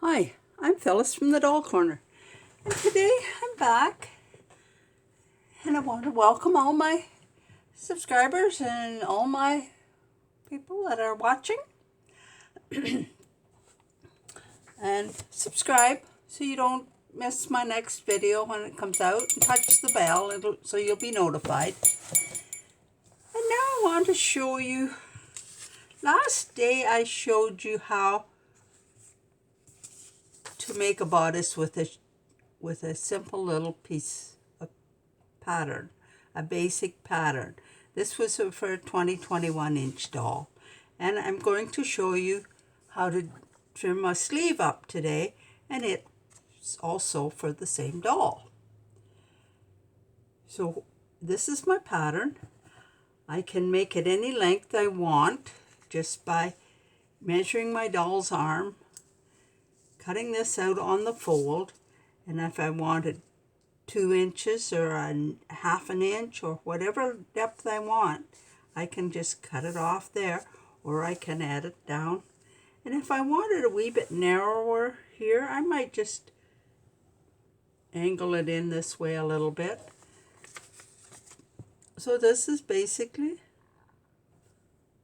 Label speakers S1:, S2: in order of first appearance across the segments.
S1: Hi, I'm Phyllis from the Doll Corner, and today I'm back and I want to welcome all my subscribers and all my people that are watching and subscribe so you don't miss my next video when it comes out, and touch the bell so you'll be notified. And now I want to show you, last day I showed you how to make a bodice with a simple little piece of pattern, a basic pattern. This was for a 20-21-inch doll. And I'm going to show you how to trim a sleeve up today, and it's also for the same doll. So this is my pattern. I can make it any length I want just by measuring my doll's arm, cutting this out on the fold, and if I wanted 2 inches or a half an inch or whatever depth I want, I can just cut it off there, or I can add it down. And if I wanted a wee bit narrower here, I might just angle it in this way a little bit. So this is basically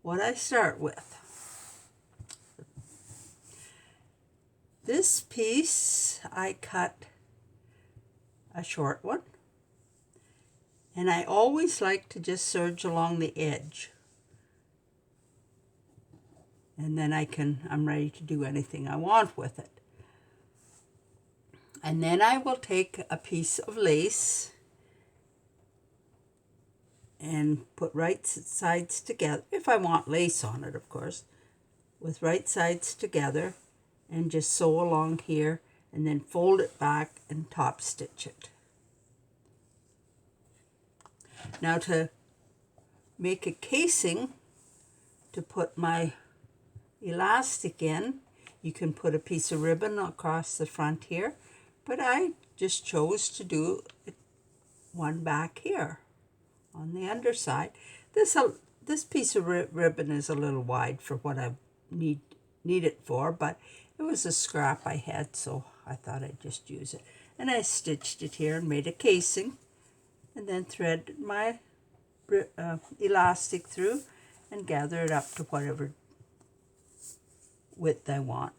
S1: what I start with. This piece I cut a short one, and I always like to just serge along the edge, and then I'm ready to do anything I want with it. And then I will take a piece of lace and put right sides together, if I want lace on it, of course, with right sides together, and just sew along here, and then fold it back and top stitch it. Now to make a casing to put my elastic in, you can put a piece of ribbon across the front here, but I just chose to do one back here on the underside. This piece of ribbon is a little wide for what I need it for, but it was a scrap I had, so I thought I'd just use it. And I stitched it here and made a casing, and then thread my elastic through and gather it up to whatever width I want.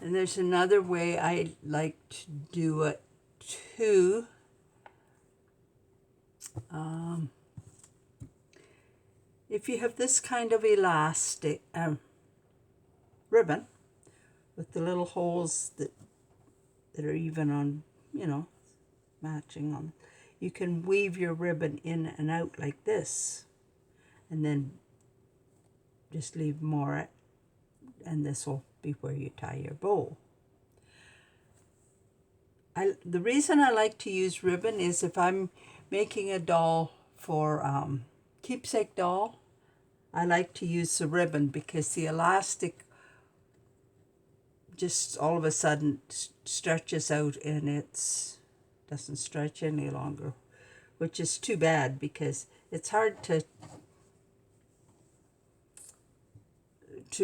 S1: And there's another way I like to do it too. If you have this kind of elastic ribbon with the little holes that are even on, matching on, you can weave your ribbon in and out like this, and then just leave more, and this will be where you tie your bow. The reason I like to use ribbon is if I'm making a doll for keepsake doll, I like to use the ribbon because the elastic just all of a sudden stretches out and it doesn't stretch any longer, which is too bad because it's hard to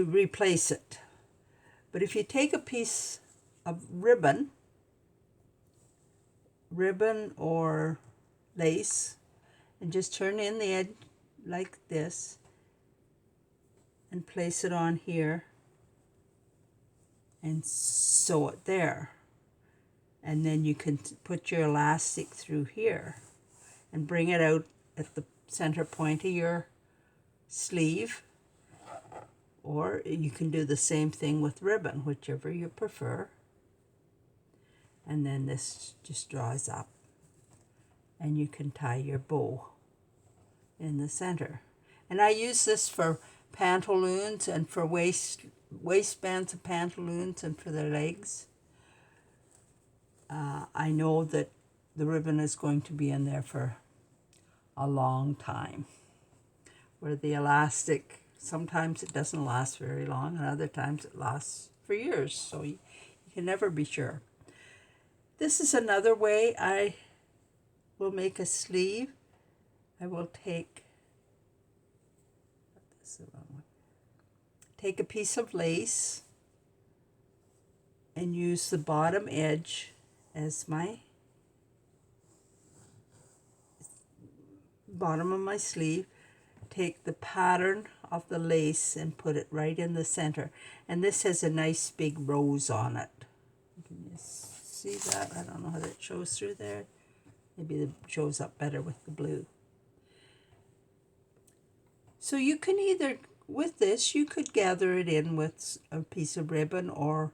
S1: replace it. But if you take a piece of ribbon or lace and just turn in the edge like this and place it on here and sew it there, and then you can put your elastic through here and bring it out at the center point of your sleeve, or you can do the same thing with ribbon, whichever you prefer. And then this just draws up and you can tie your bow in the center. And I use this for pantaloons and for waistbands of pantaloons and for the legs. I know that the ribbon is going to be in there for a long time, where the elastic, sometimes it doesn't last very long and other times it lasts for years, so you can never be sure. This is another way I will make a sleeve. I will take That's the wrong one. Take a piece of lace and use the bottom edge as my bottom of my sleeve. Take the pattern of the lace and put it right in the center. And this has a nice big rose on it. Can you see that? I don't know how that shows through there. Maybe it shows up better with the blue. So you can either, with this, you could gather it in with a piece of ribbon or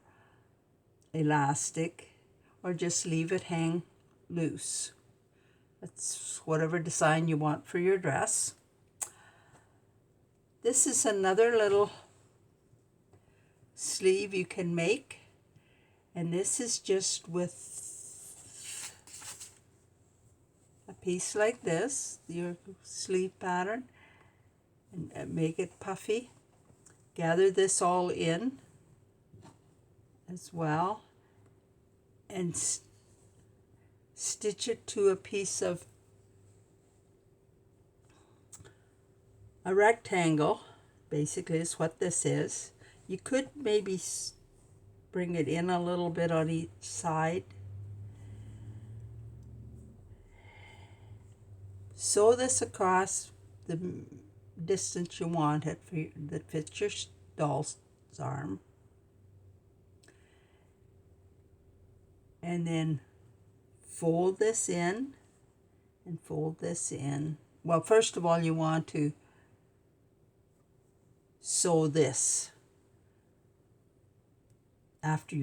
S1: elastic, or just leave it hang loose. That's whatever design you want for your dress. This is another little sleeve you can make, and this is just with a piece like this, your sleeve pattern, and make it puffy. Gather this all in as well and stitch it to a piece of a rectangle. Basically is what this is. You could maybe bring it in a little bit on each side. Sew this across the distance you want it for that fits your doll's arm. And then fold this in and fold this in. Well, first of all, you want to sew this after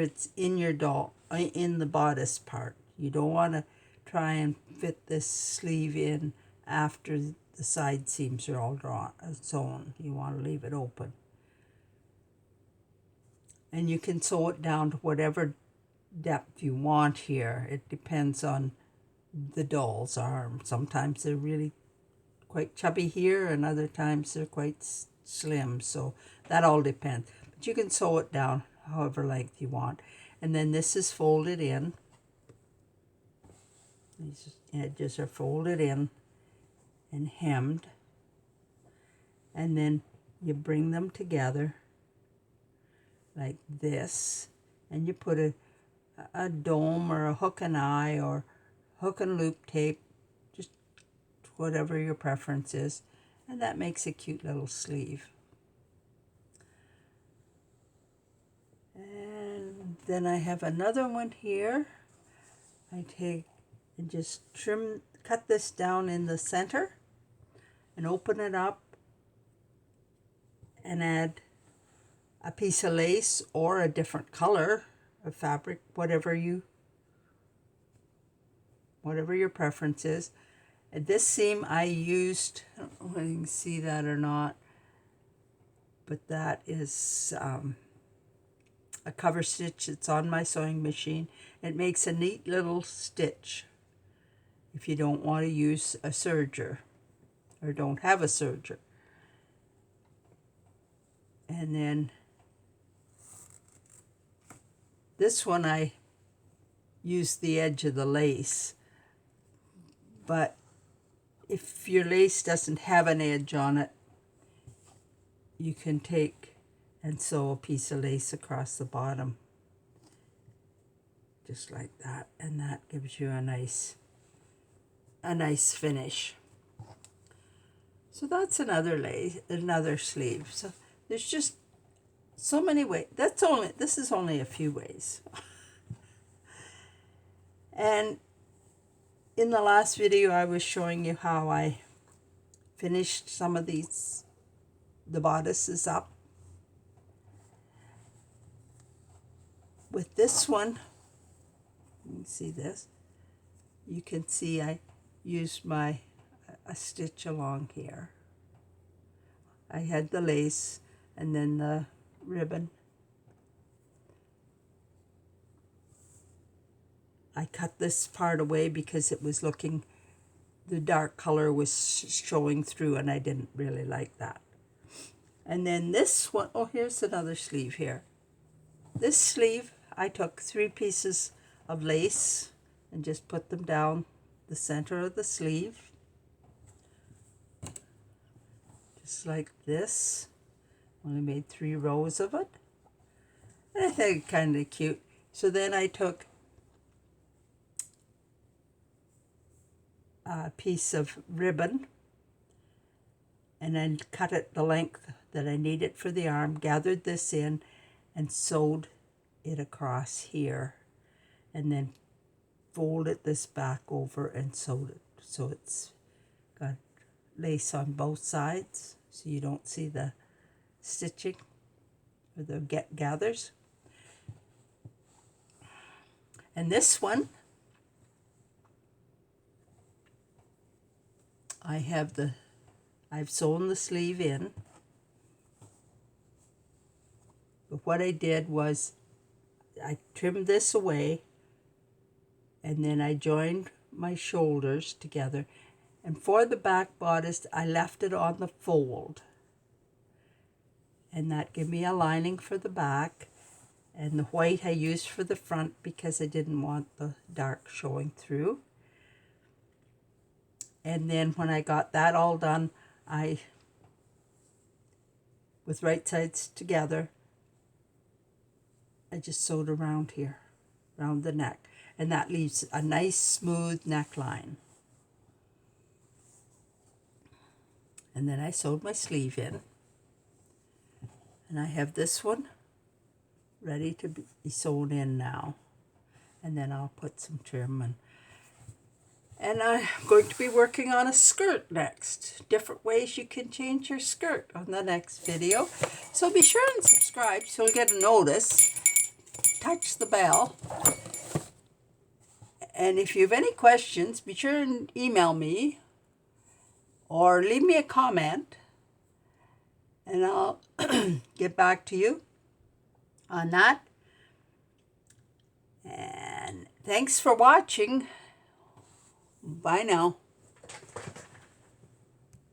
S1: it's in your doll, in the bodice part. You don't want to try and fit this sleeve in after the side seams are all sewn. You want to leave it open. And you can sew it down to whatever depth you want here. It depends on the doll's arm. Sometimes they're really quite chubby here, and other times they're quite slim, so that all depends. But you can sew it down however length you want. And then this is folded in. These edges are folded in and hemmed, and then you bring them together like this, and you put a dome or a hook and eye or hook and loop tape, just whatever your preference is, and that makes a cute little sleeve. And then I have another one here. I take and just cut this down in the center and open it up and add a piece of lace or a different color of fabric, whatever your preference is. And this seam I used, I don't know if you can see that or not, but that is a cover stitch. It's on my sewing machine. It makes a neat little stitch if you don't want to use a serger or don't have a serger. And then this one I used the edge of the lace, but if your lace doesn't have an edge on it, you can take and sew a piece of lace across the bottom, just like that, and that gives you a nice finish. So that's another sleeve. So there's just so many ways. This is only a few ways. And in the last video, I was showing you how I finished some of the bodices up. With this one, you can see this. You can see I used a stitch along here. I had the lace and then the ribbon. I cut this part away because it was the dark color was showing through, and I didn't really like that. And then this one, oh, here's another sleeve here. This sleeve, I took 3 pieces of lace and just put them down the center of the sleeve, just like this. Only made 3 rows of it. And I think kind of cute. So then I took a piece of ribbon and then cut it the length that I needed for the arm, gathered this in and sewed it across here, and then folded this back over and sewed it so it's got lace on both sides so you don't see the stitching or the gathers. And this one I've sewn the sleeve in, but what I did was I trimmed this away and then I joined my shoulders together, and for the back bodice I left it on the fold, and that gave me a lining for the back, and the white I used for the front because I didn't want the dark showing through. And then when I got that all done, with right sides together, I just sewed around here, around the neck, and that leaves a nice smooth neckline. And then I sewed my sleeve in, and I have this one ready to be sewn in now. And then I'll put some trim, and I'm going to be working on a skirt next. Different ways you can change your skirt on the next video. So be sure and subscribe so you'll get a notice. Touch the bell. And if you have any questions, be sure and email me or leave me a comment, and I'll get back to you on that. And thanks for watching. Bye now.